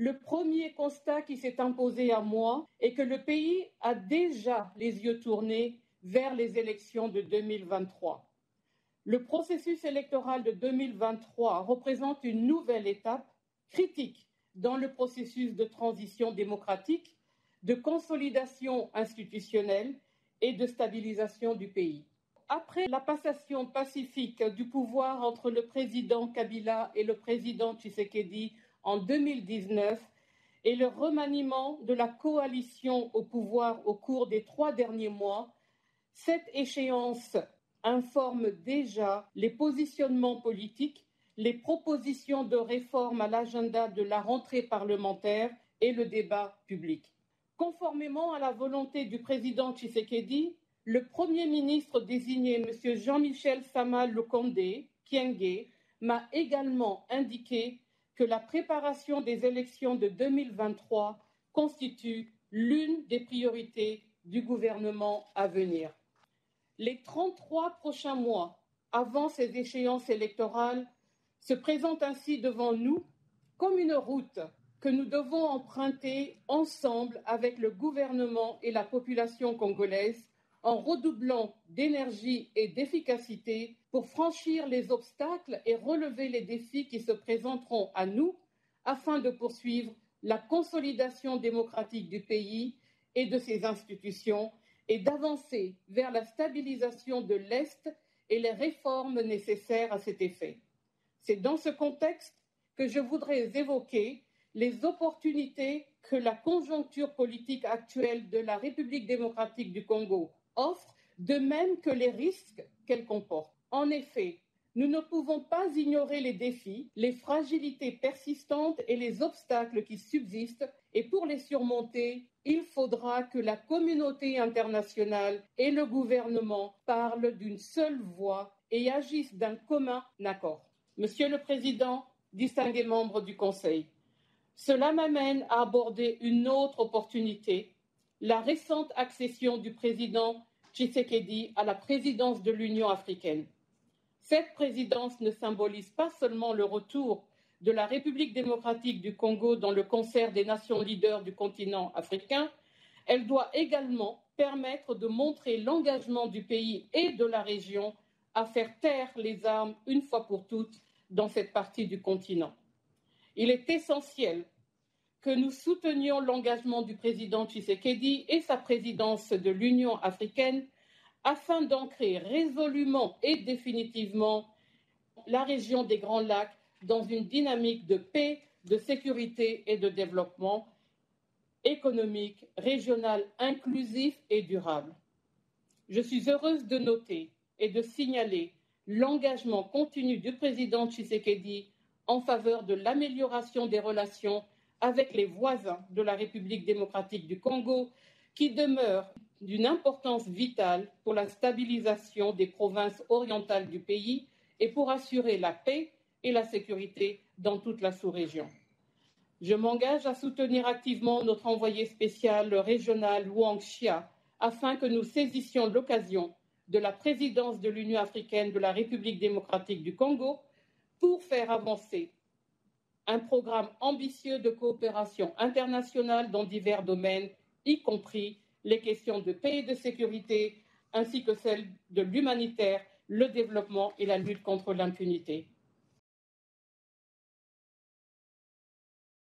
Le premier constat qui s'est imposé à moi est que le pays a déjà les yeux tournés vers les élections de 2023. Le processus électoral de 2023 représente une nouvelle étape critique dans le processus de transition démocratique, de consolidation institutionnelle et de stabilisation du pays. Après la passation pacifique du pouvoir entre le président Kabila et le président Tshisekedi en 2019 et le remaniement de la coalition au pouvoir au cours des 3 derniers mois, cette échéance informe déjà les positionnements politiques, les propositions de réforme à l'agenda de la rentrée parlementaire et le débat public. Conformément à la volonté du président Tshisekedi, le Premier ministre désigné, M. Jean-Michel Sama Lukonde Kyenge, m'a également indiqué que la préparation des élections de 2023 constitue l'une des priorités du gouvernement à venir. Les 33 prochains mois avant ces échéances électorales se présentent ainsi devant nous comme une route que nous devons emprunter ensemble avec le gouvernement et la population congolaise en redoublant d'énergie et d'efficacité pour franchir les obstacles et relever les défis qui se présenteront à nous afin de poursuivre la consolidation démocratique du pays et de ses institutions et d'avancer vers la stabilisation de l'Est et les réformes nécessaires à cet effet. C'est dans ce contexte que je voudrais évoquer les opportunités que la conjoncture politique actuelle de la République démocratique du Congo offre, de même que les risques qu'elle comporte. En effet, nous ne pouvons pas ignorer les défis, les fragilités persistantes et les obstacles qui subsistent, et pour les surmonter, il faudra que la communauté internationale et le gouvernement parlent d'une seule voix et agissent d'un commun accord. Monsieur le Président, distingués membres du Conseil, cela m'amène à aborder une autre opportunité, la récente accession du président Tshisekedi à la présidence de l'Union africaine. Cette présidence ne symbolise pas seulement le retour de la République démocratique du Congo dans le concert des nations leaders du continent africain, elle doit également permettre de montrer l'engagement du pays et de la région à faire taire les armes une fois pour toutes dans cette partie du continent. Il est essentiel que nous soutenions l'engagement du président Tshisekedi et sa présidence de l'Union africaine afin d'ancrer résolument et définitivement la région des Grands Lacs dans une dynamique de paix, de sécurité et de développement économique, régional, inclusif et durable. Je suis heureuse de noter et de signaler l'engagement continu du président Tshisekedi en faveur de l'amélioration des relations avec les voisins de la République démocratique du Congo, qui demeurent d'une importance vitale pour la stabilisation des provinces orientales du pays et pour assurer la paix et la sécurité dans toute la sous-région. Je m'engage à soutenir activement notre envoyé spécial régional Wang Xia afin que nous saisissions l'occasion de la présidence de l'Union africaine de la République démocratique du Congo pour faire avancer un programme ambitieux de coopération internationale dans divers domaines, y compris les questions de paix et de sécurité, ainsi que celles de l'humanitaire, le développement et la lutte contre l'impunité.